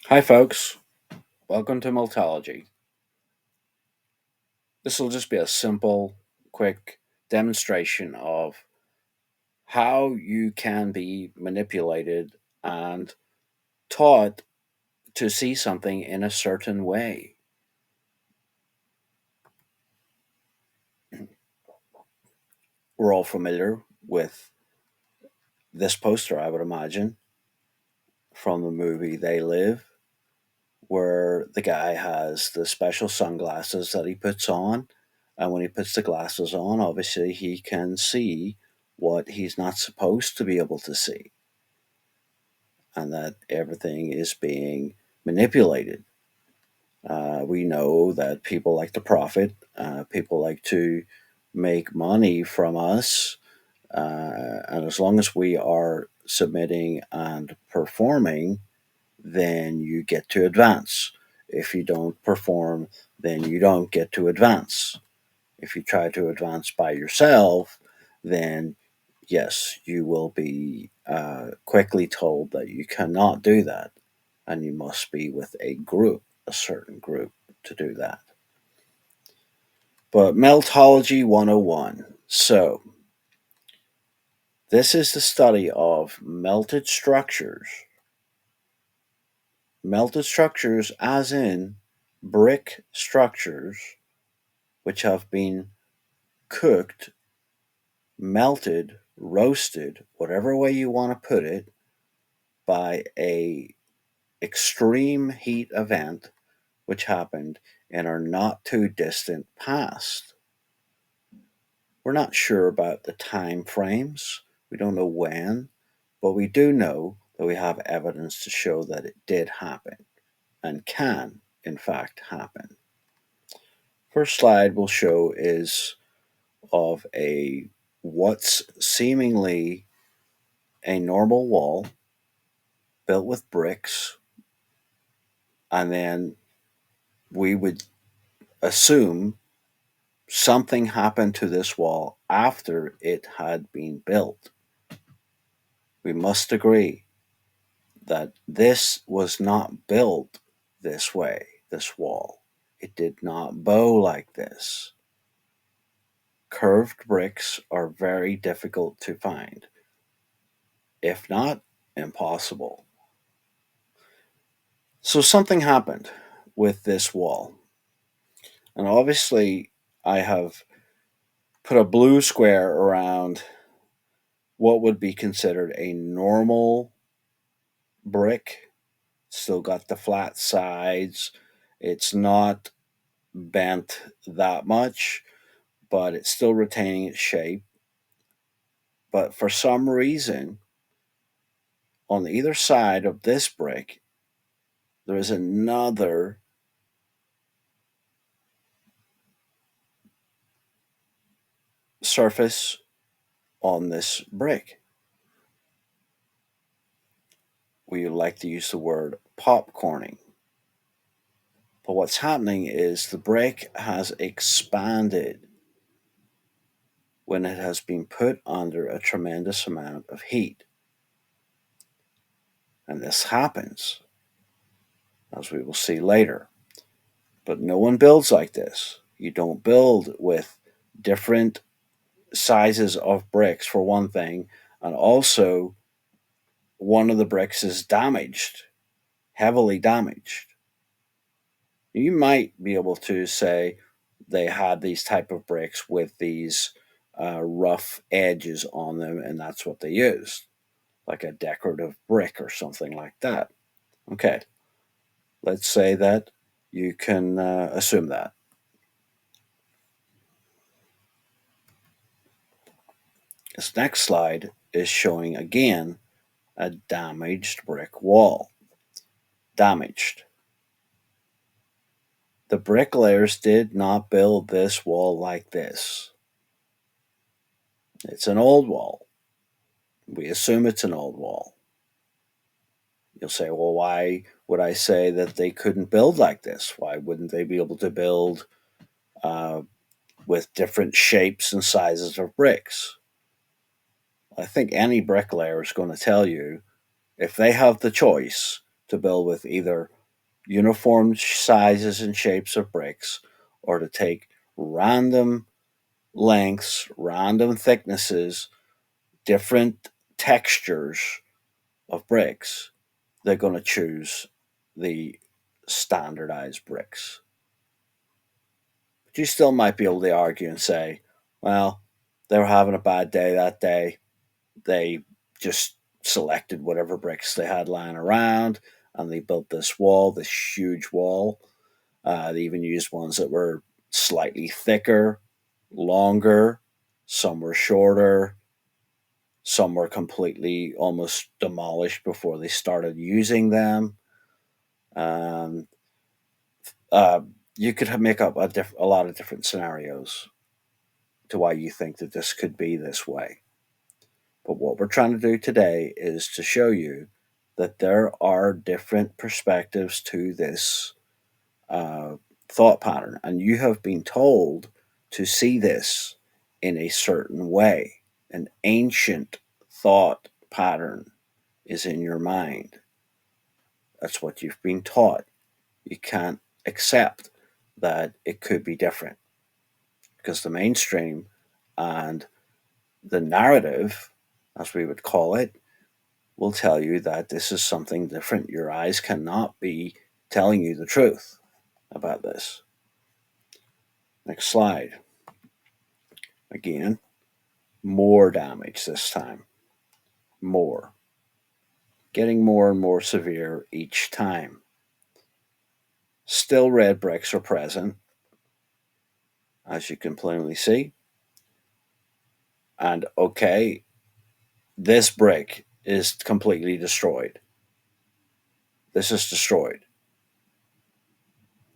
Hi, folks. Welcome to Meltology. This will just be a simple, quick demonstration of how you can be manipulated and taught to see something in a certain way. We're all familiar with this poster, I would imagine, from the movie They Live, where the guy has the special sunglasses that he puts on. And when he puts the glasses on, obviously he can see what he's not supposed to be able to see, and that everything is being manipulated. We know that people like to profit, people like to make money from us, and as long as we are submitting and performing, then you get to advance. If you don't perform, then you don't get to advance. If you try to advance by yourself, then yes, you will be quickly told that you cannot do that, and you must be with a group, a certain group, to do that. But Meltology 101. So, this is the study of melted structures, as in brick structures, which have been cooked, melted, roasted, whatever way you want to put it, by a extreme heat event which happened in our not too distant past. We're not sure about the time frames. We don't know when, but we do know that we have evidence to show that it did happen and can, in fact, happen. First slide we'll show is of a what's seemingly a normal wall built with bricks, and then we would assume something happened to this wall after it had been built. We must agree that this was not built this way, this wall. It did not bow like this. Curved bricks are very difficult to find, if not impossible. So something happened with this wall. And obviously, I have put a blue square around what would be considered a normal brick. Still got the flat sides. It's not bent that much, but it's still retaining its shape. But for some reason, on either side of this brick, there is another surface on this brick. We like to use the word popcorning. But what's happening is the brick has expanded when it has been put under a tremendous amount of heat. And this happens, as we will see later. But no one builds like this. You don't build with different sizes of bricks, for one thing, and also one of the bricks is damaged, heavily damaged. You might be able to say they had these type of bricks with these rough edges on them, and that's what they used, like a decorative brick or something like that. Okay, let's say that you can assume that. This next slide is showing again a damaged brick wall. Damaged. The bricklayers did not build this wall like this. It's an old wall. We assume it's an old wall. You'll say, well, why would I say that they couldn't build like this? Why wouldn't they be able to build uh, with different shapes and sizes of bricks? I think any bricklayer is going to tell you if they have the choice to build with either uniform sizes and shapes of bricks, or to take random lengths, random thicknesses, different textures of bricks, they're going to choose the standardized bricks. But you still might be able to argue and say, well, they were having a bad day that day. They just selected whatever bricks they had lying around and they built this wall, this huge wall. They even used ones that were slightly thicker, longer, some were shorter, some were completely almost demolished before they started using them. Um, uh, you could make up a lot of different scenarios to why you think that this could be this way. But what we're trying to do today is to show you that there are different perspectives to this uh, thought pattern, and you have been told to see this in a certain way. An ancient thought pattern is in your mind. That's what you've been taught. You can't accept that it could be different because the mainstream and the narrative, as we would call it, will tell you that this is something different. Your eyes cannot be telling you the truth about this. Next slide. Again, more damage this time. More. Getting more and more severe each time. Still, red bricks are present, as you can plainly see. And okay, this brick is completely destroyed. This is destroyed.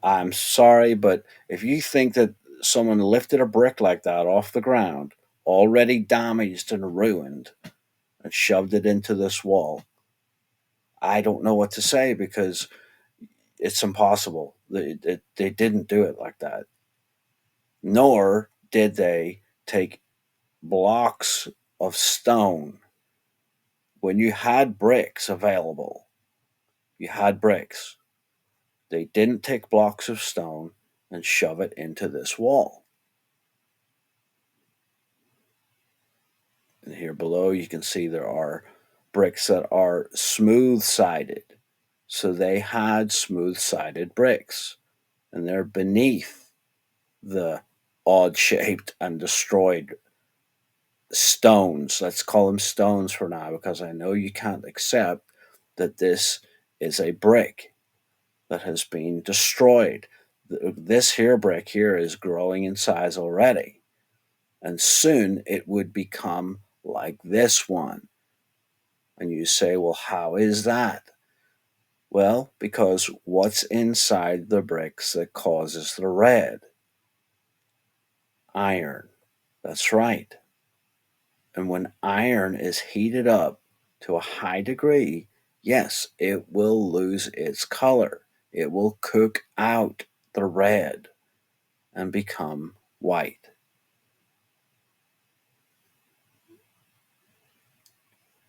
I'm sorry, but if you think that someone lifted a brick like that off the ground, already damaged and ruined, and shoved it into this wall, I don't know what to say because it's impossible. They didn't do it like that. Nor did they take blocks of stone. When you had bricks available, you had bricks. They didn't take blocks of stone and shove it into this wall. And here below, you can see there are bricks that are smooth sided. So they had smooth sided bricks, and they're beneath the odd shaped and destroyed stones. Let's call them stones for now because I know you can't accept that this is a brick that has been destroyed. This here brick here is growing in size already, and soon it would become like this one. And you say, well, how is that? Well, because what's inside the bricks that causes the red? Iron. That's right. And when iron is heated up to a high degree, yes, it will lose its color. It will cook out the red and become white.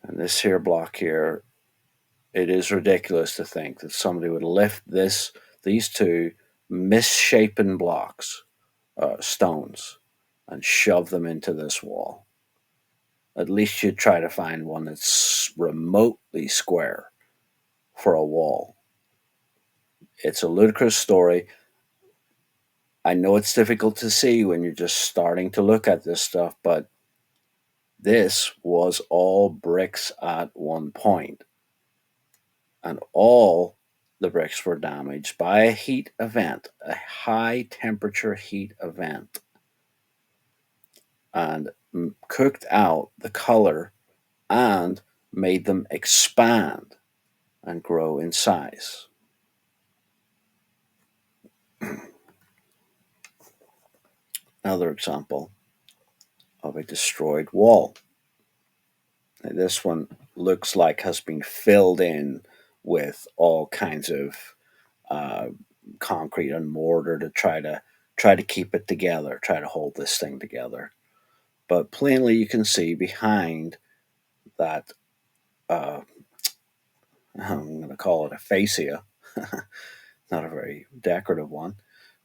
And this here block here, it is ridiculous to think that somebody would lift these two misshapen blocks, stones, and shove them into this wall. At least you'd try to find one that's remotely square for a wall. It's a ludicrous story. I know it's difficult to see when you're just starting to look at this stuff, but this was all bricks at one point, and all the bricks were damaged by a heat event, a high temperature heat event, and cooked out the color and made them expand and grow in size. Another example of a destroyed wall. Now, this one looks like has been filled in with all kinds of uh, concrete and mortar to try to keep it together, try to hold this thing together. But plainly, you can see behind that. I'm going to call it a fascia. Not a very decorative one,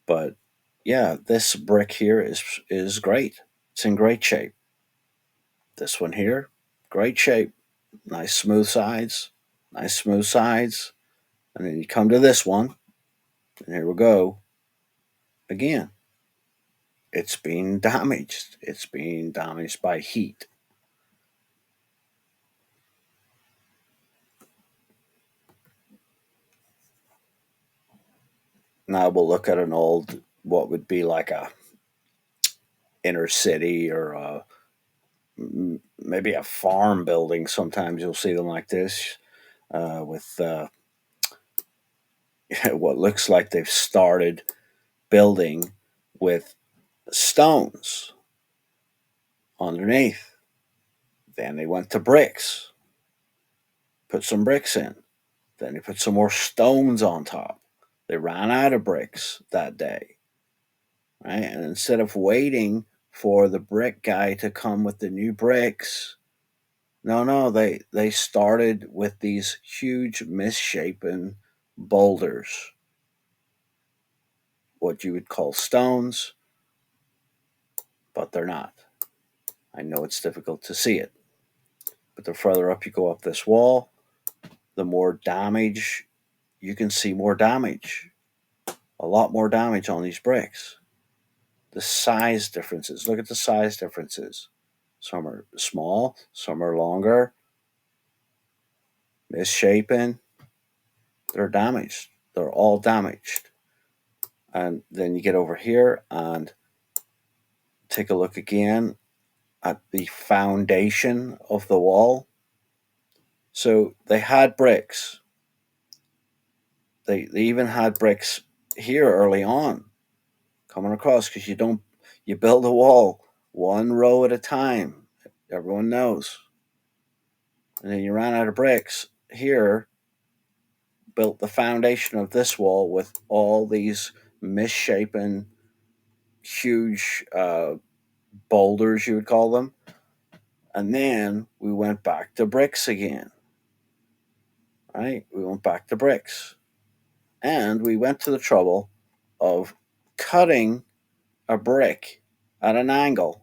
but yeah, this brick here is great. It's in great shape. This one here, great shape. Nice smooth sides. Nice smooth sides. And then you come to this one, and here we go again. It's being damaged. It's being damaged by heat. Now we'll look at an old, what would be like a inner city or maybe a farm building. Sometimes you'll see them like this with what looks like they've started building with stones underneath. Then they went to bricks, put some bricks in. Then they put some more stones on top. They ran out of bricks that day, right? And instead of waiting for the brick guy to come with the new bricks, no, they started with these huge misshapen boulders, what you would call stones, but they're not. I know it's difficult to see it, but the further up you go up this wall, the more damage you can see. More damage, a lot more damage on these bricks. The size differences. Look at the size differences. Some are small, some are longer, misshapen. They're damaged. They're all damaged. And then you get over here and take a look again at the foundation of the wall. So they had bricks. They even had bricks here early on coming across, because you build a wall one row at a time. Everyone knows. And then you ran out of bricks here, built the foundation of this wall with all these misshapen, huge boulders, you would call them. And then we went back to bricks again, right? We went back to bricks. And we went to the trouble of cutting a brick at an angle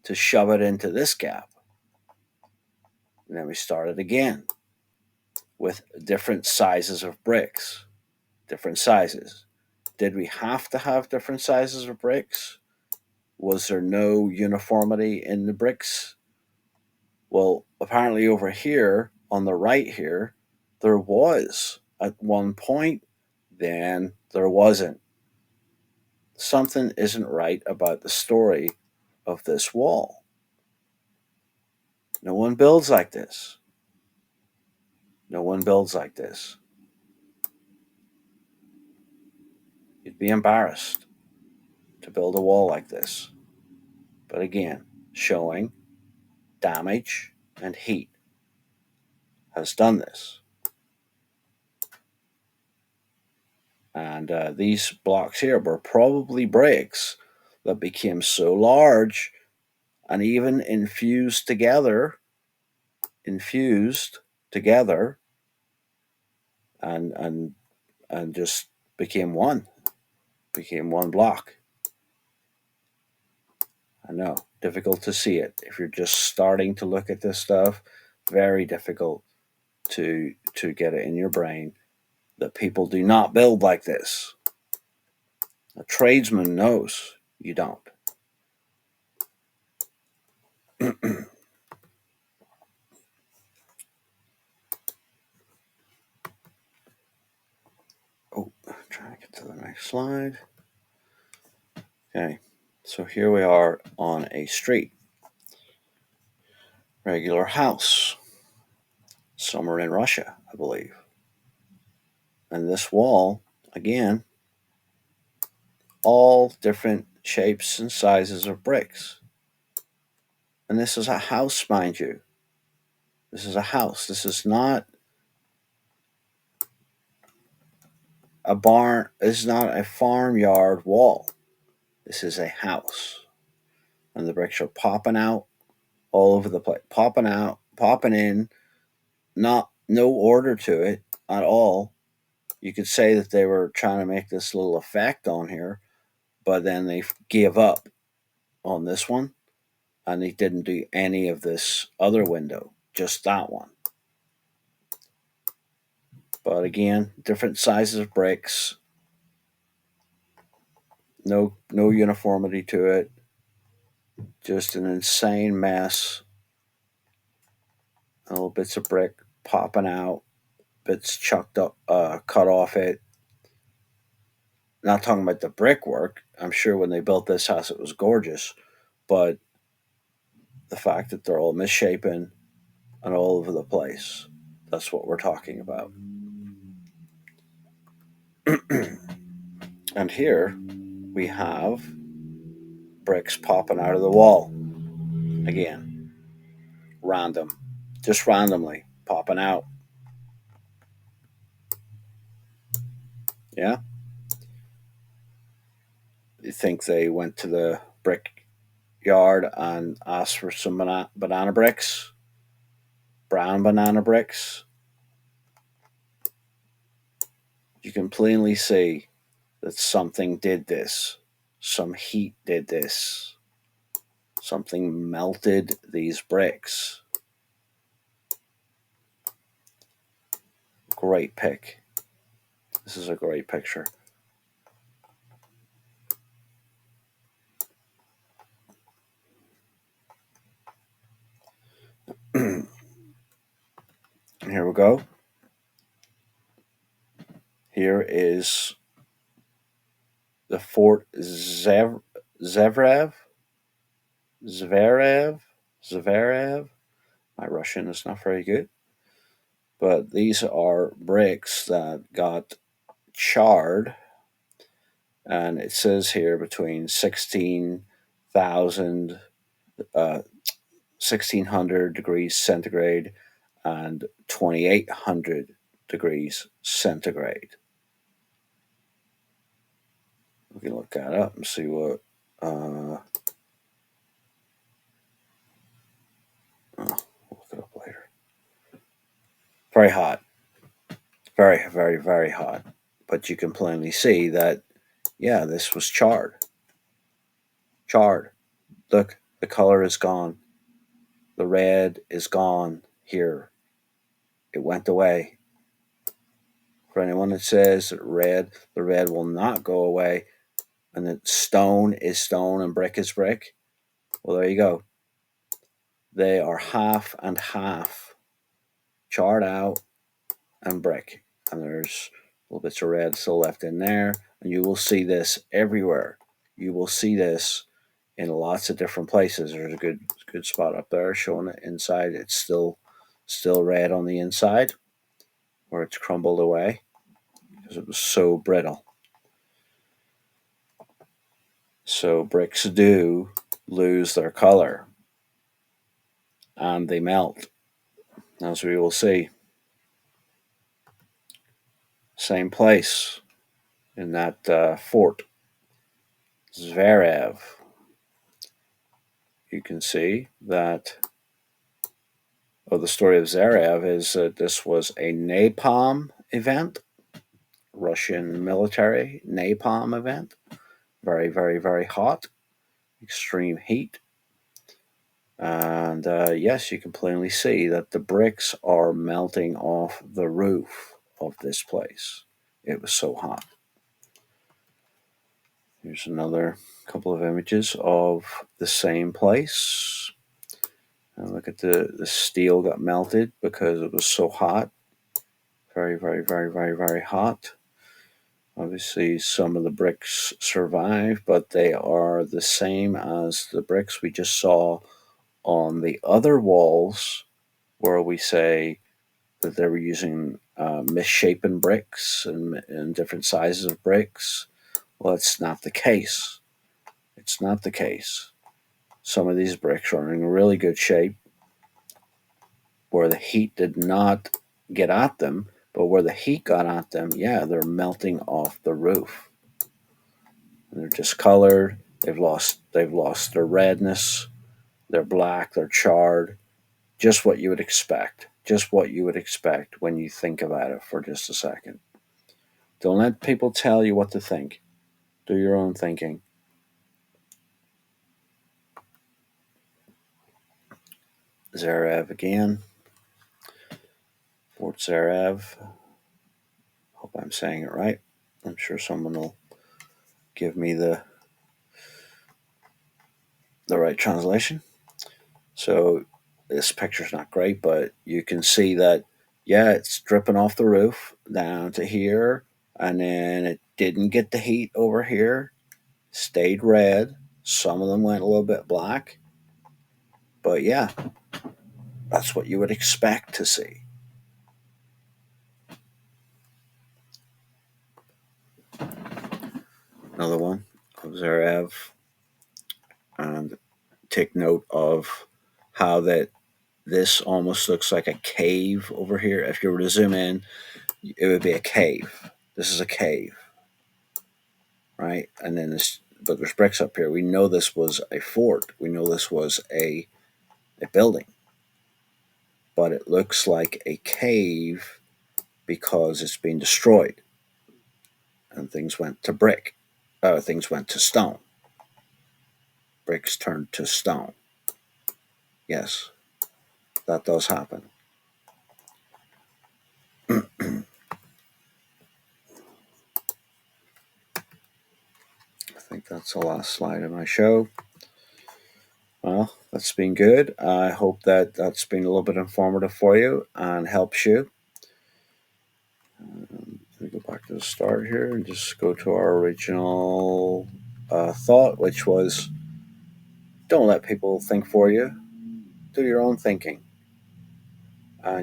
to shove it into this gap. And then we started again with different sizes of bricks, different sizes. Did we have to have different sizes of bricks? Was there no uniformity in the bricks? Well, apparently over here on the right here, there was at one point, then there wasn't. Something isn't right about the story of this wall. No one builds like this. No one builds like this. You'd be embarrassed to build a wall like this. But again, showing damage and heat has done this. And these blocks here were probably bricks that became so large and even infused together, and just became one block. I know, difficult to see it if you're just starting to look at this stuff. Very difficult to get it in your brain that people do not build like this. A tradesman knows you don't. Oh, trying to get to the next slide. Okay, so here we are on a street. Regular house. Somewhere in Russia, I believe. And this wall, again, all different shapes and sizes of bricks. And this is a house, mind you. This is a house. This is not a barn. This is not a farmyard wall. This is a house. And the bricks are popping out all over the place. Popping out, popping in. No order to it at all. You could say that they were trying to make this little effect on here, but then they gave up on this one and they didn't do any of this other window, just that one. But again, different sizes of bricks, no uniformity to it, just an insane mess. Little bits of brick popping out, bits chucked up, cut off it. Not talking about the brickwork. I'm sure when they built this house, it was gorgeous, but the fact that they're all misshapen and all over the place. That's what we're talking about. And here we have bricks popping out of the wall. Again, random, just randomly popping out. Yeah? You think they went to the brick yard and asked for some banana bricks? Brown banana bricks? You can plainly see that something did this. Some heat did this. Something melted these bricks. Great pick. This is a great picture. Here we go. Here is the Fort Zverev. Zverev. My Russian is not very good. But these are bricks that got charred. And it says here between 16,000, 1600 degrees centigrade and 2800 degrees centigrade. We can look that up and see what. I'll look it up later. Very hot. Very, very, very hot. But you can plainly see that, yeah, this was charred. Charred. Look, the color is gone. The red is gone here. It went away. For anyone that says red, the red will not go away, and that stone is stone and brick is brick. Well, there you go. They are half and half, charred out and brick. And there's little bits of red still left in there. And you will see this everywhere. You will see this in lots of different places. There's a good spot up there showing it inside. It's still red on the inside where it's crumbled away because it was so brittle. So bricks do lose their color and they melt, as we will see. Same place in that Fort Zverev. You can see that. Oh, the story of Zarev is that this was a napalm event, Russian military napalm event. Very, very, very hot, extreme heat. And yes, you can plainly see that the bricks are melting off the roof of this place. It was so hot. Here's another couple of images of the same place. And look at the steel got melted because it was so hot. Very, very, very, very, very hot. Obviously, some of the bricks survive, but they are the same as the bricks we just saw on the other walls, where we say that they were using misshapen bricks and different sizes of bricks. Well, it's not the case. It's not the case. Some of these bricks are in really good shape, where the heat did not get at them, but where the heat got at them, yeah, they're melting off the roof. And they're discolored. They've lost their redness. They're black. They're charred. Just what you would expect. Just what you would expect when you think about it for just a second. Don't let people tell you what to think. Do your own thinking. Zarev again. Fort Zarev. Hope I'm saying it right. I'm sure someone will give me the right translation. So this picture's not great, but you can see that, yeah, it's dripping off the roof down to here, and then it didn't get the heat over here, stayed red. Some of them went a little bit black, but yeah, that's what you would expect to see. Another one of Zarev, and take note of how that this almost looks like a cave over here. If you were to zoom in, it would be a cave. This is a cave, right? And then this, but there's bricks up here. We know this was a fort. We know this was a building, but it looks like a cave because it's been destroyed and things went to brick. Things went to stone. Bricks turned to stone. Yes, that does happen. I think that's the last slide of my show. Well, that's been good. I hope that that's been a little bit informative for you and helps you. Let me go back to the start here and just go to our original thought, which was don't let people think for you. Do your own thinking.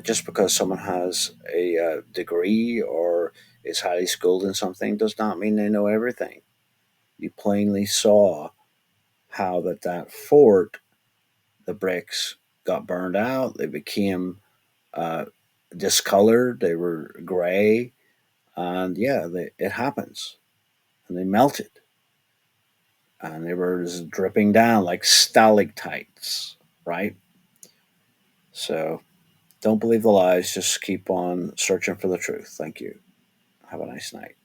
Just because someone has a degree or is highly skilled in something does not mean they know everything. You plainly saw how that fort, the bricks got burned out. They became uh, discolored. They were gray, and yeah, it happens. And they melted, and they were just dripping down like stalactites, right? So don't believe the lies. Just keep on searching for the truth. Thank you. Have a nice night.